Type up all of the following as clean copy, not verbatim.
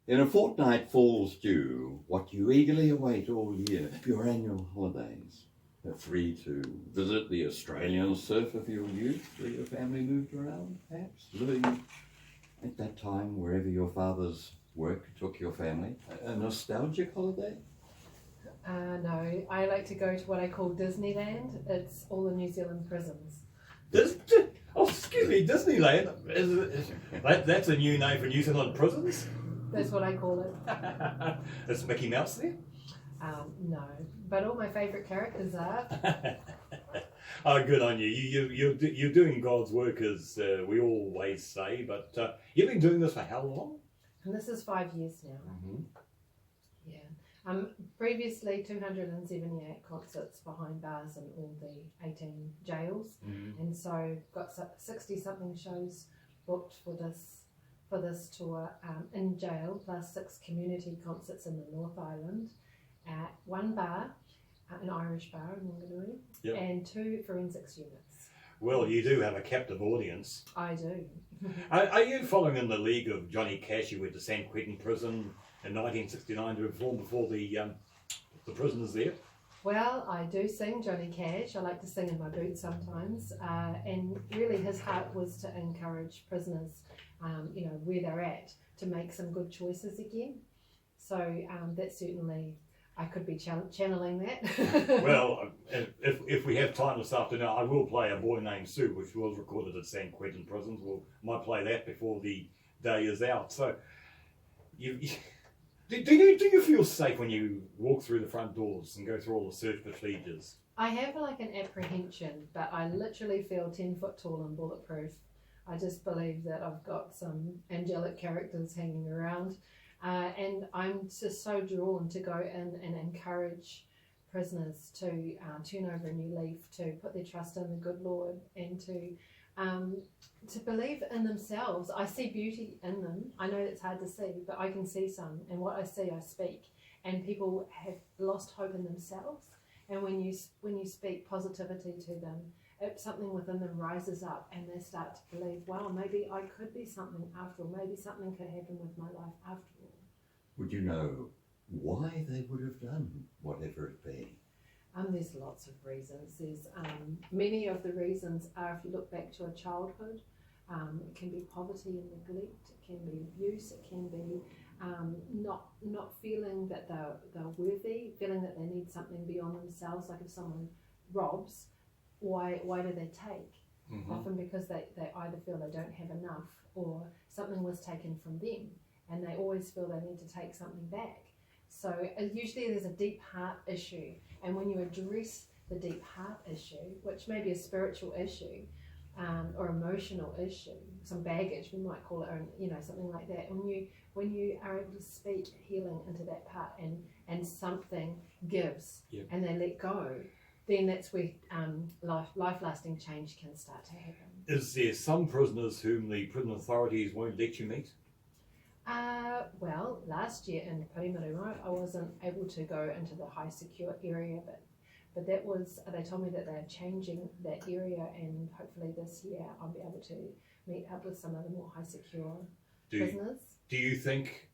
In a fortnight falls due what you eagerly await all year, your annual holidays. Free to visit the Australian surf of your youth, where your family moved around, perhaps, living at that time wherever your father's work took your family. A nostalgic holiday? No, I like to go to what I call Disneyland. It's all the New Zealand prisons. Excuse me, Disneyland? That's a new name for New Zealand prisons? That's what I call it. Is Mickey Mouse there? No, but all my favourite characters are. Oh, good on you. You're doing God's work, as we always say, but you've been doing this for how long? And this is 5 years now. Mm-hmm. Yeah. Previously 278 concerts behind bars in all the 18 jails, and so got 60 something shows booked for this tour in jail, plus 6 community concerts in the North Island, at 1 bar, an Irish bar in Wanganui, yep, and 2 forensics units. Well, you do have a captive audience. I do. Are you following in the league of Johnny Cash, who went to San Quentin prison in 1969 to perform before the prisoners there? Well, I do sing Johnny Cash. I like to sing in my boots sometimes, and really his heart was to encourage prisoners, where they're at, to make some good choices again. So that's certainly, I could be channeling that. Well, if we have time this afternoon, I will play A Boy Named Sue, which was recorded at San Quentin prisons. Might play that before the day is out. So, do you feel safe when you walk through the front doors and go through all the search procedures? I have like an apprehension, but I literally feel 10 foot tall and bulletproof. I just believe that I've got some angelic characters hanging around. And I'm just so drawn to go in and encourage prisoners to turn over a new leaf, to put their trust in the good Lord, and to believe in themselves. I see beauty in them. I know it's hard to see, but I can see some, and what I see, I speak. And people have lost hope in themselves, and when you speak positivity to them, something within them rises up, and they start to believe, wow, maybe I could be something after all. Maybe something could happen with my life after all. Would you know why they would have done whatever it be? There's lots of reasons. There's many of the reasons are, if you look back to a childhood, it can be poverty and neglect, it can be abuse, it can be not feeling that they're worthy, feeling that they need something beyond themselves. Like if someone robs, why do they take? Mm-hmm. Often because they either feel they don't have enough, or something was taken from them, and they always feel they need to take something back. So usually there's a deep heart issue, and when you address the deep heart issue, which may be a spiritual issue or emotional issue, some baggage we might call it, or something like that, when you are able to speak healing into that part, and something gives, yep, and they let go, then that's where life-lasting change can start to happen. Is there some prisoners whom the prison authorities won't let you meet? Well, last year in Parimarima, I wasn't able to go into the high secure area, but that was, they told me that they're changing that area, and hopefully this year I'll be able to meet up with some of the more high secure prisoners. Do you think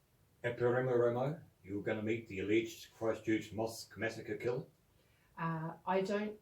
at Parimarima you're going to meet the alleged Christchurch mosque massacre killer? I don't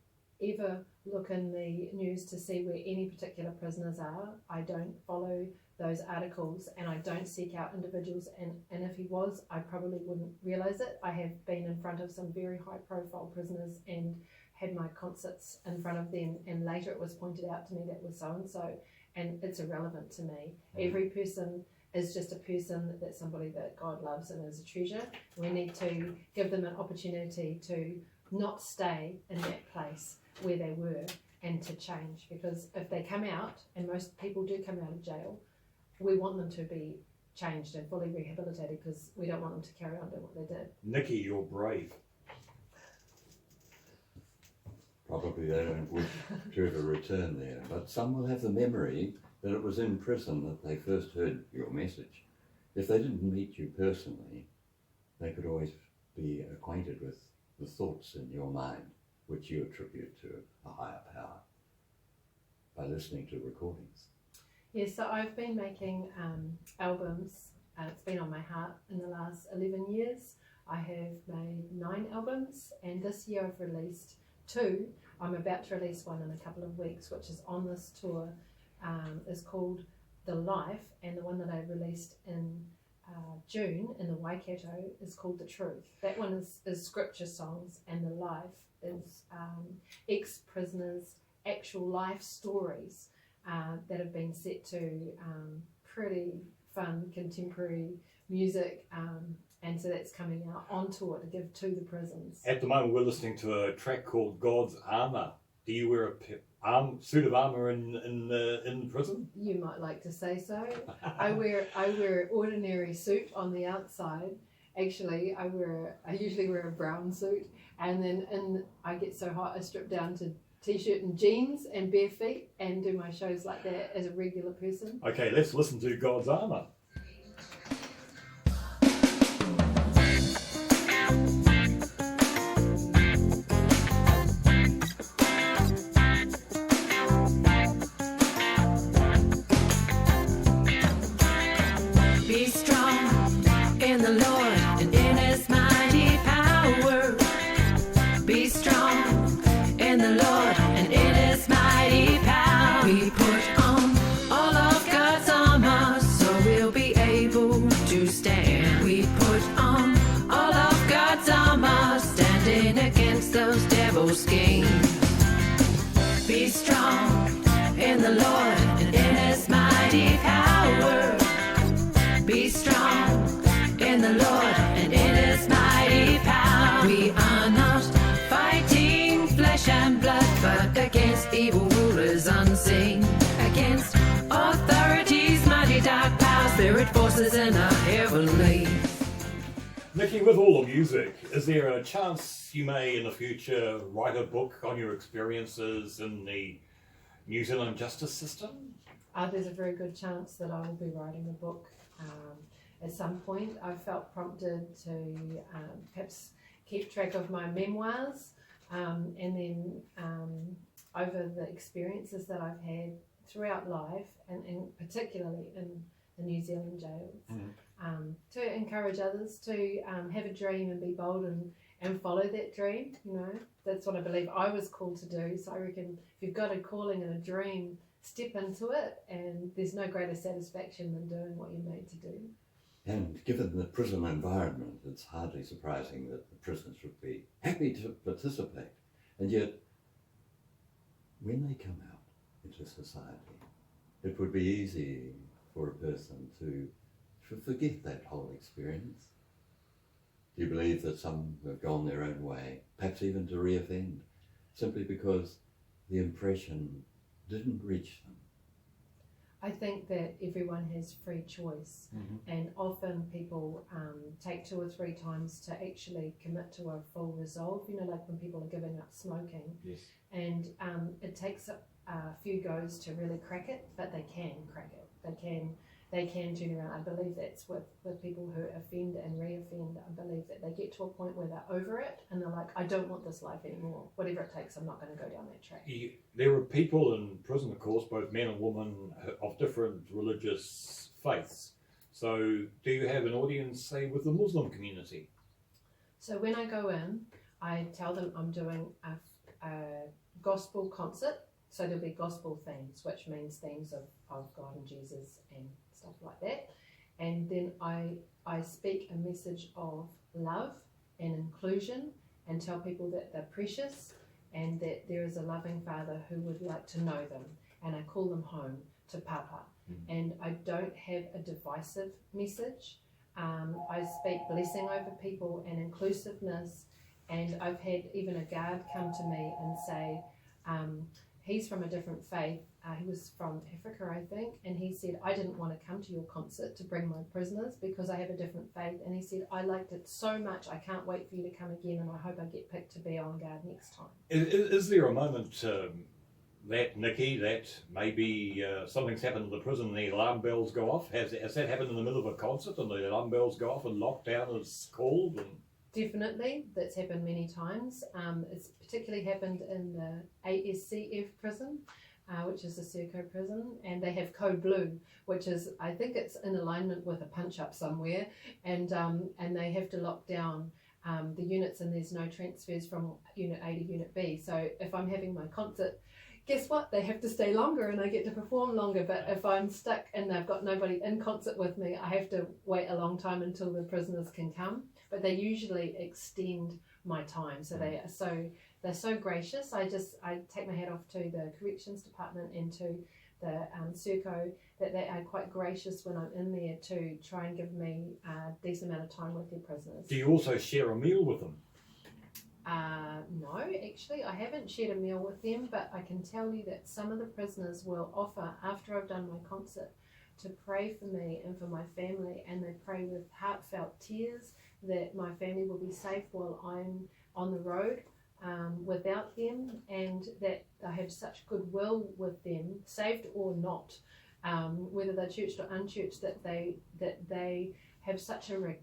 ever look in the news to see where any particular prisoners are. I don't follow those articles, and I don't seek out individuals, and if he was, I probably wouldn't realise it. I have been in front of some very high profile prisoners and had my concerts in front of them, and later it was pointed out to me that was so-and-so, and it's irrelevant to me. Every person is just a person, that's somebody that God loves and is a treasure. We need to give them an opportunity to not stay in that place where they were, and to change, because if they come out, and most people do come out of jail, we want them to be changed and fully rehabilitated, because we don't want them to carry on doing what they did. Nicky, you're brave. Probably they don't wish to ever return there, but some will have the memory that it was in prison that they first heard your message. If they didn't meet you personally, they could always be acquainted with the thoughts in your mind, which you attribute to a higher power, by listening to recordings. Yes, so I've been making albums it's been on my heart in the last 11 years. I have made 9 albums, and this year I've released 2. I'm about to release one in a couple of weeks, which is on this tour. Is called The Life, and the one that I released in June in the Waikato is called The Truth. That one is scripture songs, and The Life is ex-prisoners' actual life stories that have been set to pretty fun contemporary music, and so that's coming out on tour to give to the prisons. At the moment, we're listening to a track called God's Armour. Do you wear a suit of armour in the prison? You might like to say so. I wear an ordinary suit on the outside. Actually, I usually wear a brown suit, and then I get so hot I strip down to t-shirt and jeans and bare feet and do my shows like that as a regular person. Okay, let's listen to God's Armour. Be strong in the Lord and in His mighty power. Be strong in the Lord and in His mighty power. We put on all of God's armor so we'll be able to stand. We put on all of God's armor, standing against those devil's schemes. Be strong in the Lord and in His mighty power. Be strong in the Lord and in His mighty power. We are not fighting flesh and blood, but against evil rulers unseen, against authorities, mighty dark powers, spirit forces in our heavenly. Nicky, with all the music, is there a chance you may in the future write a book on your experiences in the New Zealand justice system? There's a very good chance that I will be writing a book at some point. I felt prompted to perhaps keep track of my memoirs, and then over the experiences that I've had throughout life, and particularly in the New Zealand jails, to encourage others to have a dream and be bold and follow that dream. You know, that's what I believe I was called to do. So I reckon if you've got a calling and a dream, step into it, and there's no greater satisfaction than doing what you're made to do. And given the prison environment, it's hardly surprising that the prisoners would be happy to participate. And yet, when they come out into society, it would be easy for a person to forget that whole experience. Do you believe that some have gone their own way, perhaps even to reoffend, simply because the impression didn't reach them? I think that everyone has free choice, and often people take 2 or 3 times to actually commit to a full resolve, you know, like when people are giving up smoking. Yes. And it takes a few goes to really crack it, but they can crack it. They can turn around. I believe that's with people who offend and re-offend. I believe that they get to a point where they're over it and they're like, I don't want this life anymore. Whatever it takes, I'm not going to go down that track. There are people in prison, of course, both men and women, of different religious faiths. So do you have an audience, say, with the Muslim community? So when I go in, I tell them I'm doing a gospel concert. So there'll be gospel themes, which means themes of God and Jesus and stuff like that. And then I speak a message of love and inclusion and tell people that they're precious and that there is a loving Father who would like to know them. And I call them home to Papa. And I don't have a divisive message. I speak blessing over people and inclusiveness. And I've had even a guard come to me and say, he's from a different faith. He was from Africa, I think, and he said, I didn't want to come to your concert to bring my prisoners because I have a different faith. And he said, I liked it so much, I can't wait for you to come again, and I hope I get picked to be on guard next time. Is there a moment that, Nicky, that maybe something's happened in the prison and the alarm bells go off? Has that happened in the middle of a concert and the alarm bells go off and lockdown is called? And Definitely, that's happened many times. It's particularly happened in the ASCF prison. which is a Serco prison, and they have Code Blue, which is, I think it's in alignment with a punch-up somewhere, and they have to lock down the units, and there's no transfers from Unit A to Unit B. So if I'm having my concert, guess what? They have to stay longer and I get to perform longer. But if I'm stuck and they've got nobody in concert with me, I have to wait a long time until the prisoners can come. But they usually extend my time. So they're so gracious. I take my hat off to the corrections department and to the Serco, that they are quite gracious when I'm in there to try and give me a decent amount of time with their prisoners. Do you also share a meal with them? No, actually, I haven't shared a meal with them, but I can tell you that some of the prisoners will offer, after I've done my concert, to pray for me and for my family, and they pray with heartfelt tears that my family will be safe while I'm on the road without them, and that I have such goodwill with them, saved or not, whether they're churched or unchurched, that they have such a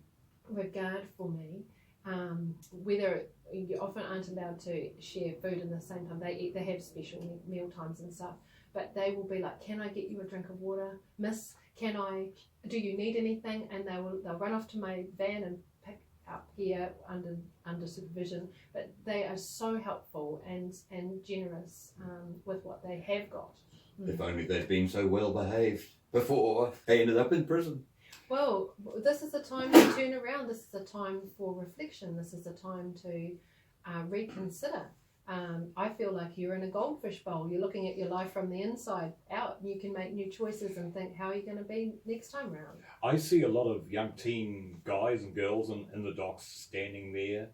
regard for me. Whether you often aren't allowed to share food in the same time they have special meal times and stuff, but they will be like, can I get you a drink of water, miss? Do you need anything? And they'll run off to my van and pick up here under supervision. But they are so helpful and generous with what they have got. If only they'd been so well behaved before they ended up in prison. Well, this is a time to turn around. This is a time for reflection. This is a time to reconsider. I feel like you're in a goldfish bowl. You're looking at your life from the inside out. You can make new choices and think, how are you going to be next time round? I see a lot of young teen guys and girls in the docks standing there,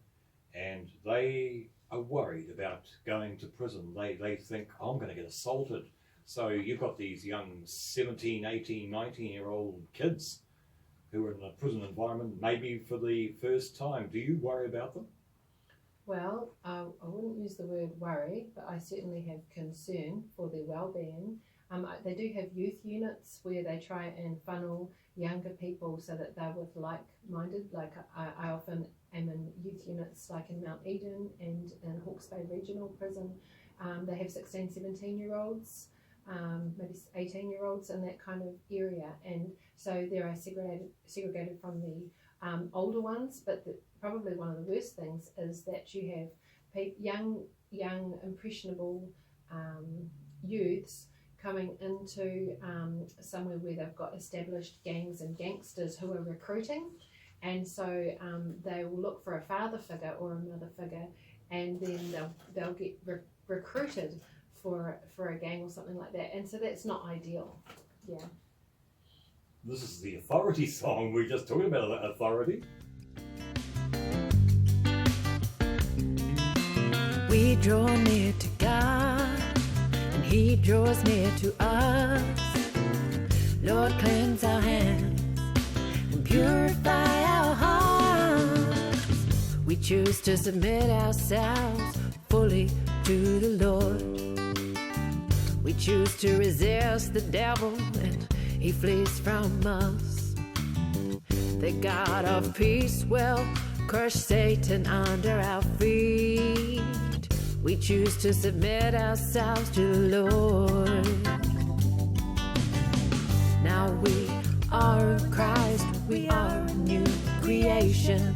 and they are worried about going to prison. They think, I'm going to get assaulted. So you've got these young 17, 18, 19-year-old kids who are in a prison environment maybe for the first time. Do you worry about them? Well, I wouldn't use the word worry, but I certainly have concern for their well-being. They do have youth units where they try and funnel younger people so that they're with like-minded. Like I often am in youth units like in Mount Eden and in Hawke's Bay Regional Prison. They have 16, 17-year-olds. Maybe 18-year-olds in that kind of area, and so they are segregated from the older ones. But probably one of the worst things is that you have young impressionable youths coming into somewhere where they've got established gangs and gangsters who are recruiting, and so they will look for a father figure or a mother figure, and then they'll get recruited for a gang or something like that, and so that's not ideal. Yeah. This is the authority song. We were just talking about authority. We draw near to God, and He draws near to us. Lord, cleanse our hands and purify our hearts. We choose to submit ourselves fully to the Lord. We choose to resist the devil, and he flees from us. The God of peace will crush Satan under our feet. We choose to submit ourselves to the Lord. Now we are of Christ, we are a new creation.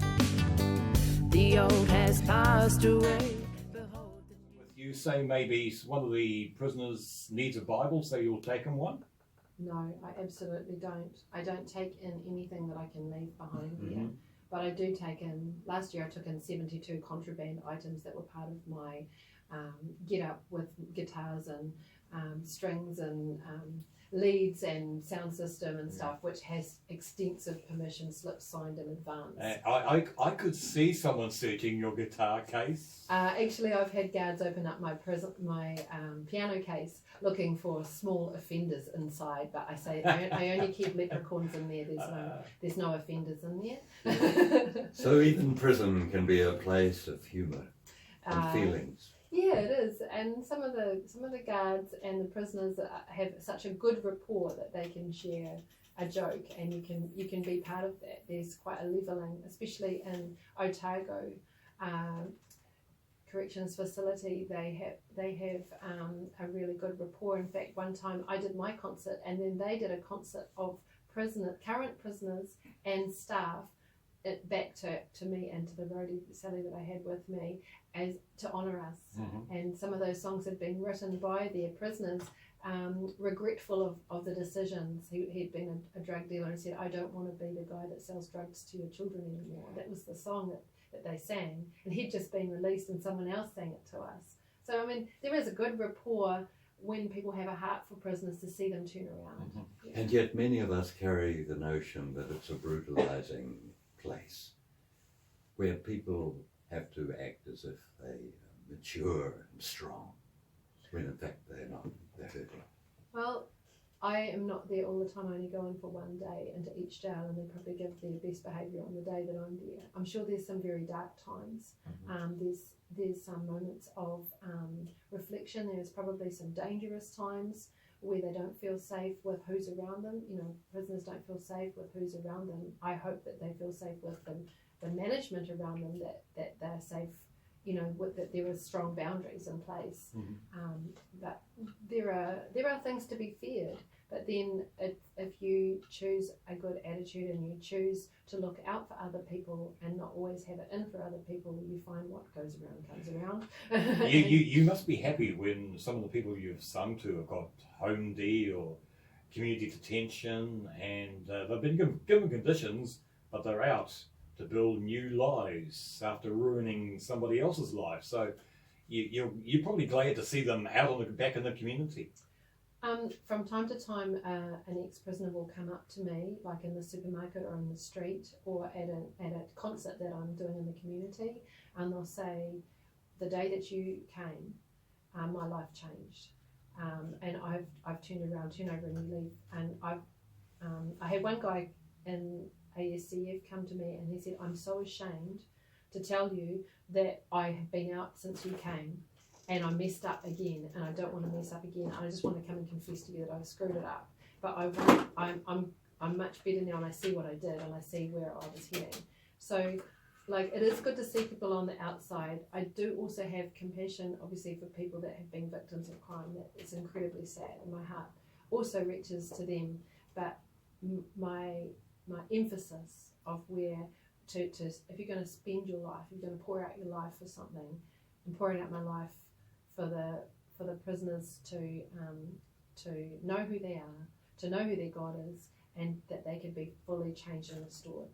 The old has passed away. You say maybe one of the prisoners needs a Bible, so you'll take him one? No, I absolutely don't. I don't take in anything that I can leave behind here. But I do take in, last year I took in 72 contraband items that were part of my get up with guitars and strings and leads and sound system and stuff, which has extensive permission slips signed in advance. I could see someone searching your guitar case. Actually, I've had guards open up my piano case looking for small offenders inside, but I say I only keep leprechauns in there. There's no offenders in there. So even prison can be a place of humour and feelings. Yeah, it is, and some of the guards and the prisoners have such a good rapport that they can share a joke, and you can be part of that. There's quite a levelling, especially in Otago corrections facility, they have a really good rapport. In fact, one time I did my concert, and then they did a concert of current prisoners and staff, back to me and to the roadie Sally that I had with me, as to honour us. And some of those songs had been written by their prisoners, regretful of the decisions. He'd been a drug dealer and said, I don't want to be the guy that sells drugs to your children anymore. That was the song that they sang, and he'd just been released and someone else sang it to us. So I mean, there is a good rapport when people have a heart for prisoners, to see them turn around. Yeah. And yet many of us carry the notion that it's a brutalising place where people have to act as if they mature and strong, when in fact they're not. They're hurting. Well, I am not there all the time. I only go in for one day into each jail, and they probably give their best behaviour on the day that I'm there. I'm sure there's some very dark times. There's some moments of reflection. There's probably some dangerous times where they don't feel safe with who's around them. You know, prisoners don't feel safe with who's around them. I hope that they feel safe with the management around them, that they're safe, you know, that there are strong boundaries in place. But there are things to be feared. But then if you choose a good attitude and you choose to look out for other people and not always have it in for other people, you find what goes around comes around. you must be happy when some of the people you've sung to have got home D or community detention, and they've been given conditions, but they're out to build new lives after ruining somebody else's life. So you're probably glad to see them out back in the community. From time to time, an ex-prisoner will come up to me, like in the supermarket or in the street, or at a concert that I'm doing in the community, and they'll say, the day that you came, my life changed, and I've turned over a new leaf. And I had one guy in ASCF come to me, and he said, I'm so ashamed to tell you that I have been out since you came, and I messed up again, and I don't want to mess up again. I just want to come and confess to you that I've screwed it up. But I'm much better now, and I see what I did, and I see where I was heading. So, like, it is good to see people on the outside. I do also have compassion, obviously, for people that have been victims of crime. That it's incredibly sad, and my heart also reaches to them. But my emphasis of where to if you're going to spend your life, if you're going to pour out your life for something, I'm pouring out my life for the prisoners to know who they are, to know who their God is, and that they can be fully changed and restored.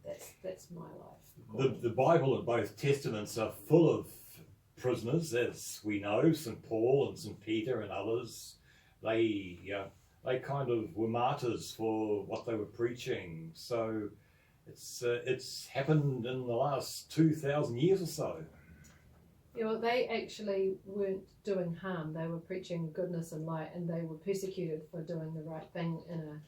That's my life. The Bible and both Testaments are full of prisoners, as we know. St. Paul and St. Peter and others, they kind of were martyrs for what they were preaching. So it's happened in the last 2,000 years or so. Yeah, well, they actually weren't doing harm. They were preaching goodness and light, and they were persecuted for doing the right thing in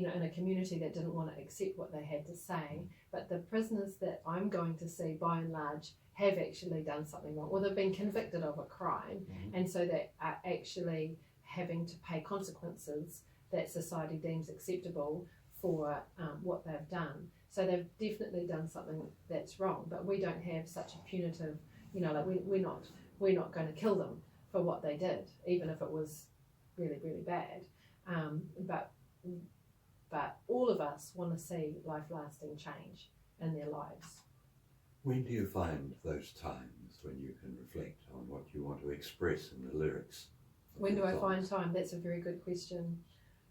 a community that didn't want to accept what they had to say. But the prisoners that I'm going to see, by and large, have actually done something wrong, or they've been convicted of a crime, and so they are actually having to pay consequences that society deems acceptable for what they've done. So they've definitely done something that's wrong, but we don't have such a punitive, like we're not going to kill them for what they did, even if it was really, really bad. But all of us want to see life-lasting change in their lives. When do you find those times when you can reflect on what you want to express in the lyrics? When do I find time? That's a very good question.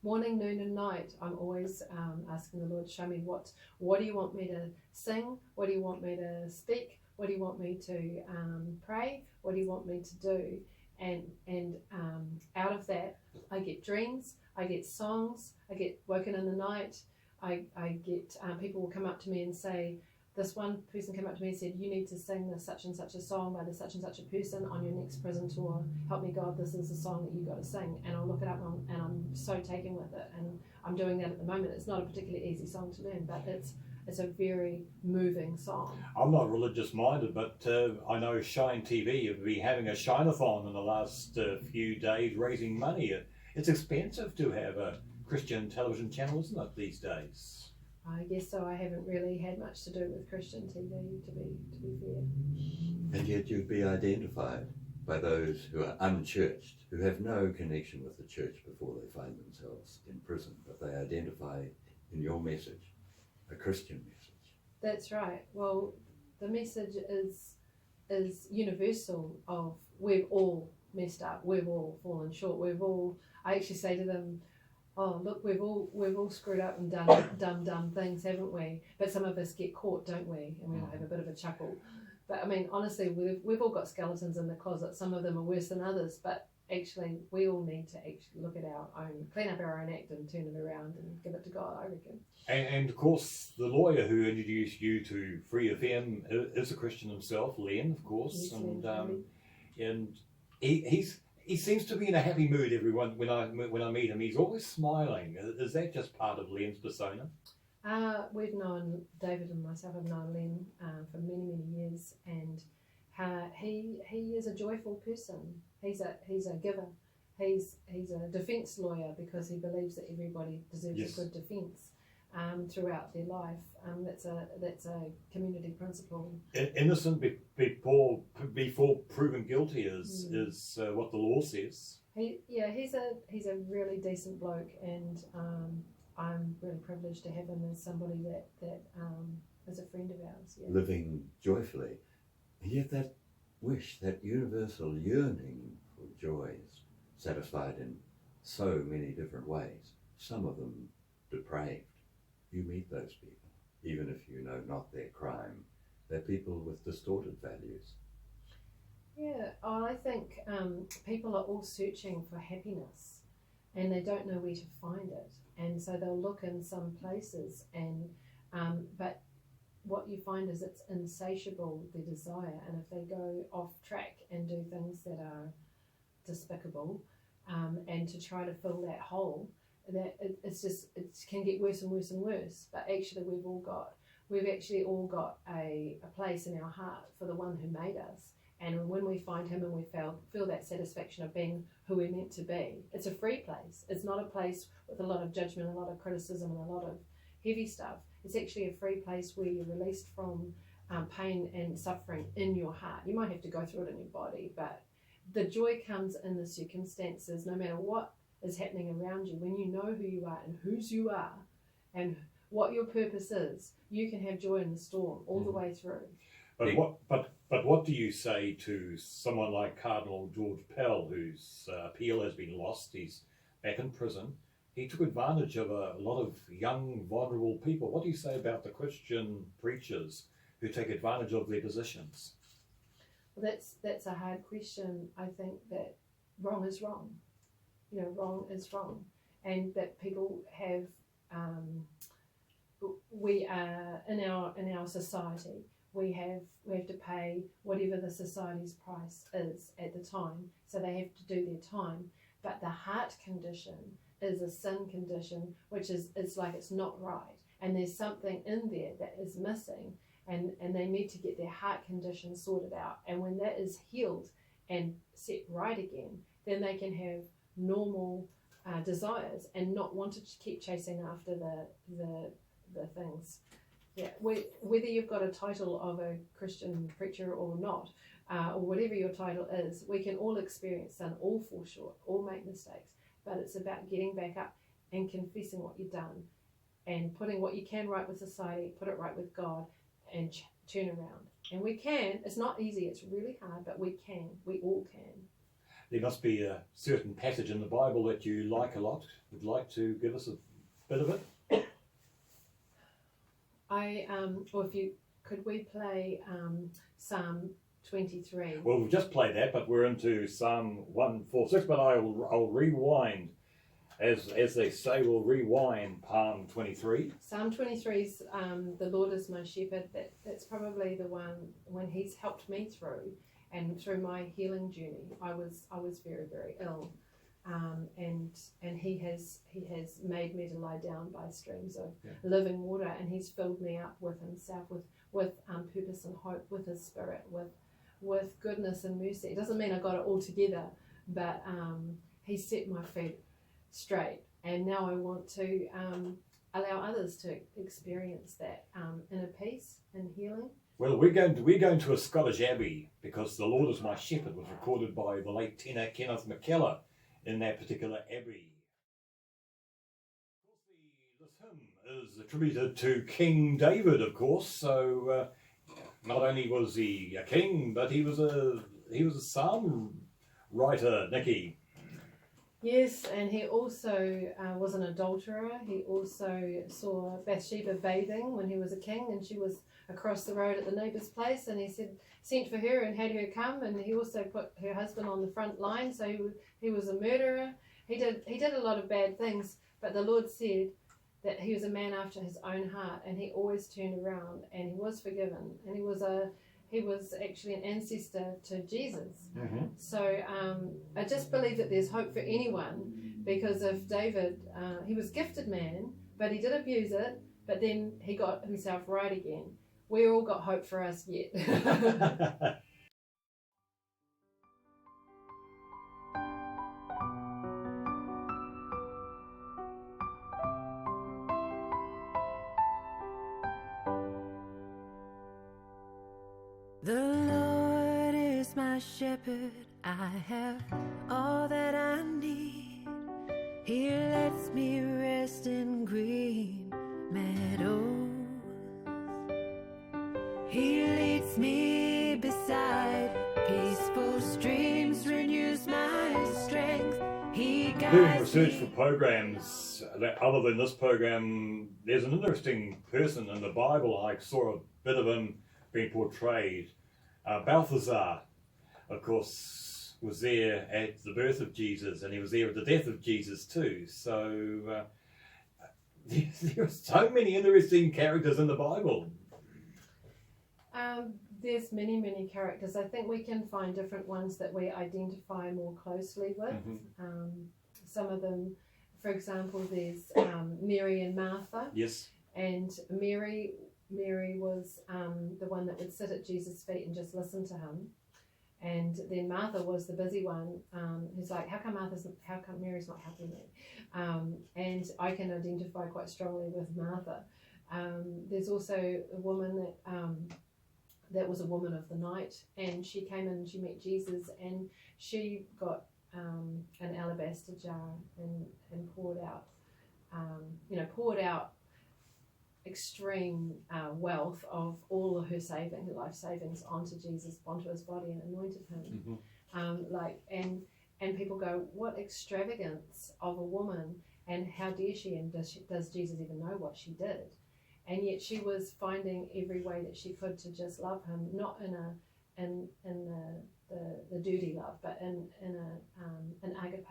Morning, noon and night, I'm always asking the Lord, show me what do you want me to sing? What do you want me to speak? What do you want me to pray? What do you want me to do? And out of that, I get dreams, I get songs, I get woken in the night, I get people will come up to me and say, this one person came up to me and said, you need to sing this such and such a song by this such and such a person on your next prison tour. Help me God, this is the song that you've got to sing. And I'll look it up and I'm so taken with it. And I'm doing that at the moment. It's not a particularly easy song to learn, but it's a very moving song. I'm not religious minded, but I know Shine TV have been having a Shine-a-thon in the last few days raising money. It's expensive to have a Christian television channel, isn't it, these days? I guess so. I haven't really had much to do with Christian TV, to be fair. And yet you'd be identified by those who are unchurched, who have no connection with the church before they find themselves in prison, but they identify in your message, a Christian message. That's right. Well, the message is universal of we've all messed up, we've all fallen short, I actually say to them, oh look, we've all screwed up and done dumb things, haven't we? But some of us get caught, don't we? And we have a bit of a chuckle. But I mean, honestly, we've all got skeletons in the closet. Some of them are worse than others, but actually we all need to actually look at our own, clean up our own act and turn it around and give it to God, I reckon. And of course, the lawyer who introduced you to Free FM is a Christian himself, Len, of course, Yes, and he seems to be in a happy mood. Everyone, when I meet him, he's always smiling. Is that just part of Len's persona? We've known, David and myself have known Len for many years, and he is a joyful person. He's a giver. He's a defence lawyer because he believes that everybody deserves Yes. a good defence throughout their life. That's a community principle. Innocent before proven guilty is what the law says. He's a really decent bloke, and I'm really privileged to have him as somebody that is a friend of ours. Yeah. Living joyfully. And yet that wish, that universal yearning for joy is satisfied in so many different ways, some of them depraved. You meet those people, even if you know not their crime. They're people with distorted values. Yeah, I think people are all searching for happiness and they don't know where to find it. And so they'll look in some places, and but what you find is it's insatiable, their desire. And if they go off track and do things that are despicable, and to try to fill that hole, that it can get worse and worse and worse. But actually we've actually all got a place in our heart for the one who made us. And when we find him and we feel that satisfaction of being who we're meant to be, it's a free place. It's not a place with a lot of judgment, a lot of criticism, and a lot of heavy stuff. It's actually a free place where you're released from pain and suffering in your heart. You might have to go through it in your body, but the joy comes in the circumstances, no matter what is happening around you. When you know who you are and whose you are and what your purpose is, you can have joy in the storm all the way through. But what do you say to someone like Cardinal George Pell, whose appeal has been lost? He's back in prison. He took advantage of a lot of young, vulnerable people. What do you say about the Christian preachers who take advantage of their positions? Well, that's a hard question. I think that wrong is wrong. You know, wrong is wrong, and that people have. We are in our society. We have to pay whatever the society's price is at the time, so they have to do their time. But the heart condition is a sin condition, which is, it's like it's not right, and there's something in there that is missing, and they need to get their heart condition sorted out. And when that is healed and set right again, then they can have normal desires and not want to keep chasing after the things. Yeah, whether you've got a title of a Christian preacher or not, or whatever your title is, we can all experience sin, all fall short, all make mistakes. But it's about getting back up and confessing what you've done and putting what you can right with society, put it right with God, and turn around. And we can. It's not easy. It's really hard, but we can. We all can. There must be a certain passage in the Bible that you like a lot. Would you like to give us a bit of it? Could we play Psalm 23? Well, we've just played that, but we're into Psalm 146. But I'll rewind, as they say, we'll rewind Psalm 23. Psalm 23 is the Lord is my shepherd. That's probably the one when He's helped me through, and through my healing journey. I was very, very ill. And he has made me to lie down by streams of living water, and He's filled me up with Himself, with purpose and hope, with His Spirit, with goodness and mercy. It doesn't mean I got it all together, but He set my feet straight, and now I want to allow others to experience that inner peace and healing. Well, we're going to a Scottish abbey because "The Lord Is My Shepherd" was recorded by the late tenor Kenneth McKellar in that particular abbey. This hymn is attributed to King David, of course. So not only was he a king, but he was a psalm writer, Nicky. Yes, and he also was an adulterer. He also saw Bathsheba bathing when he was a king, and she was across the road at the neighbour's place, and he sent for her and had her come, and he also put her husband on the front line, so he was a murderer. He did a lot of bad things, but the Lord said that he was a man after his own heart, and he always turned around, and he was forgiven, and he was actually an ancestor to Jesus. Mm-hmm. So I just believe that there's hope for anyone, because if David, he was a gifted man, but he did abuse it, but then he got himself right again. We all got hope for us yet. The Lord is my shepherd, I have all that I need. He lets me rest in green meadows. He leads me beside peaceful streams, renews my strength. He Doing guides research me. for programs other than this program, there's an interesting person in the Bible. I saw a bit of him being portrayed. Balthazar, of course, was there at the birth of Jesus, and he was there at the death of Jesus too. So there are so many interesting characters in the Bible. There's many characters. I think we can find different ones that we identify more closely with. Mm-hmm. Some of them, for example, there's Mary and Martha. Yes. And Mary was the one that would sit at Jesus' feet and just listen to him. And then Martha was the busy one who's like, how come Mary's not helping me? And I can identify quite strongly with Martha. There's also a woman that was a woman of the night, and she came in and she met Jesus, and she got an alabaster jar and poured out extreme wealth of all of her life savings onto Jesus, onto his body, and anointed him. Mm-hmm. And people go, what extravagance of a woman, and how dare she, and does Jesus even know what she did? And yet she was finding every way that she could to just love him, not in the dirty love, but in an agape,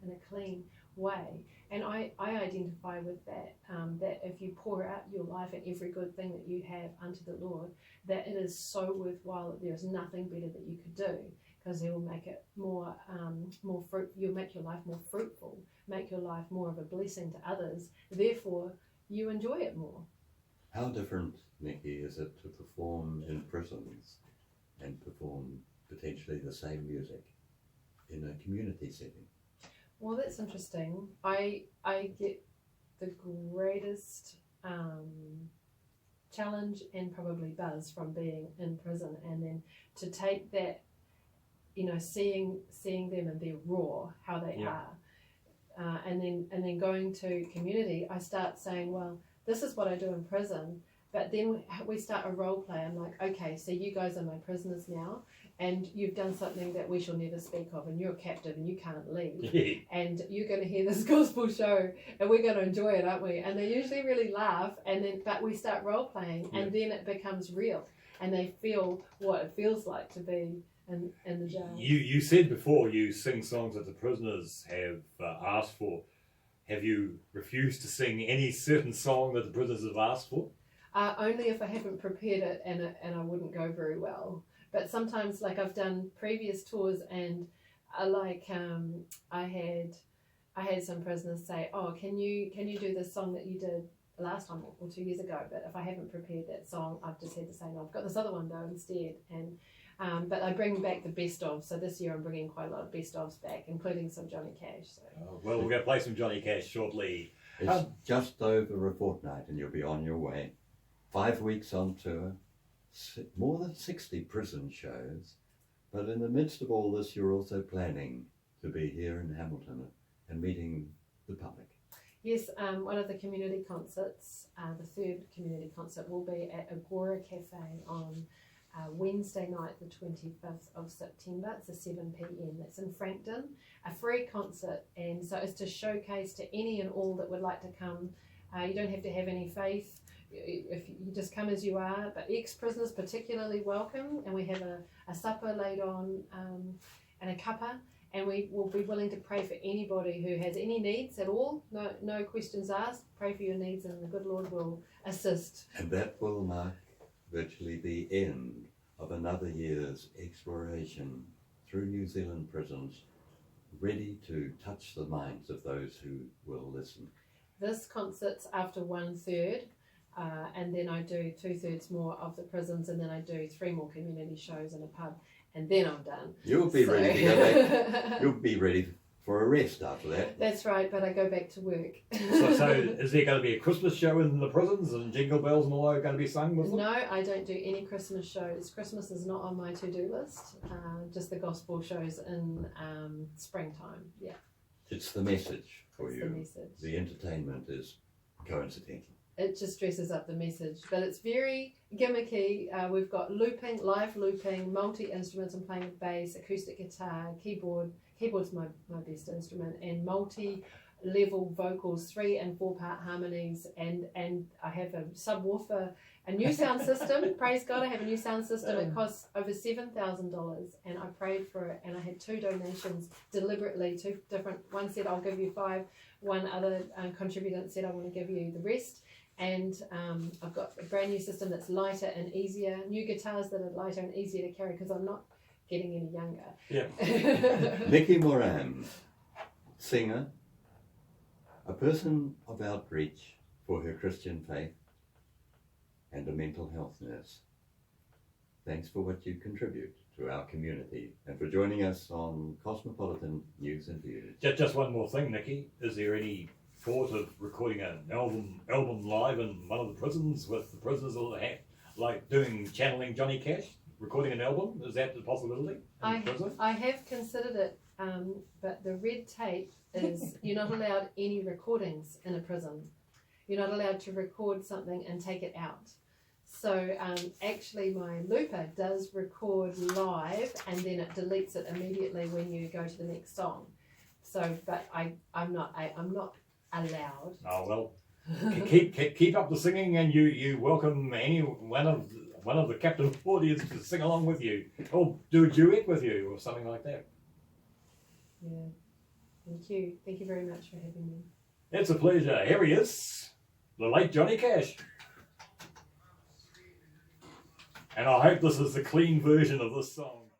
in a clean way. And I identify with that, that if you pour out your life and every good thing that you have unto the Lord, that it is so worthwhile, that there is nothing better that you could do, because He will make it more fruit. You'll make your life more fruitful, make your life more of a blessing to others. Therefore, you enjoy it more. How different, Nicky, is it to perform in prisons and perform potentially the same music in a community setting? Well, that's interesting. I get the greatest challenge and probably buzz from being in prison, and then to take that, seeing them in their raw, how they are, and then going to community, I start saying, well, this is what I do in prison. But then we start a role play. I'm like, okay, so you guys are my prisoners now, and you've done something that we shall never speak of, and you're a captive and you can't leave. And you're going to hear this gospel show, and we're going to enjoy it, aren't we? And they usually really laugh, but we start role playing, and then it becomes real, and they feel what it feels like to be in the jail. You said before you sing songs that the prisoners have asked for. Have you refused to sing any certain song that the prisoners have asked for? Only if I haven't prepared it and I wouldn't go very well. But sometimes, like I've done previous tours, and I had some prisoners say, "Oh, can you do this song that you did last time or 2 years ago?" But if I haven't prepared that song, I've just had to say, "No, I've got this other one though instead." And but I bring back the best of. So this year I'm bringing quite a lot of best ofs back, including some Johnny Cash. So. Well, we're going to play some Johnny Cash shortly. It's just over a fortnight and you'll be on your way. 5 weeks on tour, more than 60 prison shows. But in the midst of all this, you're also planning to be here in Hamilton and meeting the public. Yes, one of the community concerts, the third community concert, will be at Agora Cafe on Wednesday night, the 25th of September. It's a 7 p.m. That's in Frankton, a free concert, and so it's to showcase to any and all that would like to come. You don't have to have any faith. If you just come as you are, but ex-prisoners particularly welcome, and we have a supper laid on and a cuppa, and we will be willing to pray for anybody who has any needs at all. No questions asked. Pray for your needs, and the good Lord will assist. And that will mark virtually the end of another year's exploration through New Zealand prisons, ready to touch the minds of those who will listen. This concert's after 1/3. And then I do 2/3 more of the prisons, and then I do 3 more community shows in a pub, and then I'm done. You'll be ready to go back. You'll be ready for a rest after that. That's right, but I go back to work. So is there going to be a Christmas show in the prisons and jingle bells and all that are going to be sung with them? No, I don't do any Christmas shows. Christmas is not on my to-do list. Just the gospel shows in springtime. Yeah. It's the message for It's you. the message. The entertainment is coincidental. It just dresses up the message, but it's very gimmicky. We've got live looping, multi-instruments. I'm playing with bass, acoustic guitar, keyboard. Keyboard's my best instrument, and multi-level vocals, 3 and 4 part harmonies, and I have a subwoofer, a new sound system. Praise God, I have a new sound system. It costs over $7,000, and I prayed for it, and I had 2 donations deliberately, 2 different. One said I'll give you 5, one other contributor said I want to give you the rest. And I've got a brand new system that's lighter and easier, new guitars that are lighter and easier to carry because I'm not getting any younger. Yeah. Nicky Moran, singer, a person of outreach for her Christian faith, and a mental health nurse. Thanks for what you contribute to our community and for joining us on Cosmopolitan News and Views. Just one more thing, Nicky. Is there any thought of recording an album live in one of the prisons with the prisoners, like doing channeling Johnny Cash, recording an album? Is that the possibility? I have considered it, but the red tape is you're not allowed any recordings in a prison. You're not allowed to record something and take it out. So actually my looper does record live and then it deletes it immediately when you go to the next song. So, but I'm not allowed. Oh well, keep up the singing, and you welcome any one of the captive audience to sing along with you, or do a duet with you, or something like that. Yeah, thank you very much for having me. It's a pleasure. Here he is, the late Johnny Cash, and I hope this is the clean version of this song.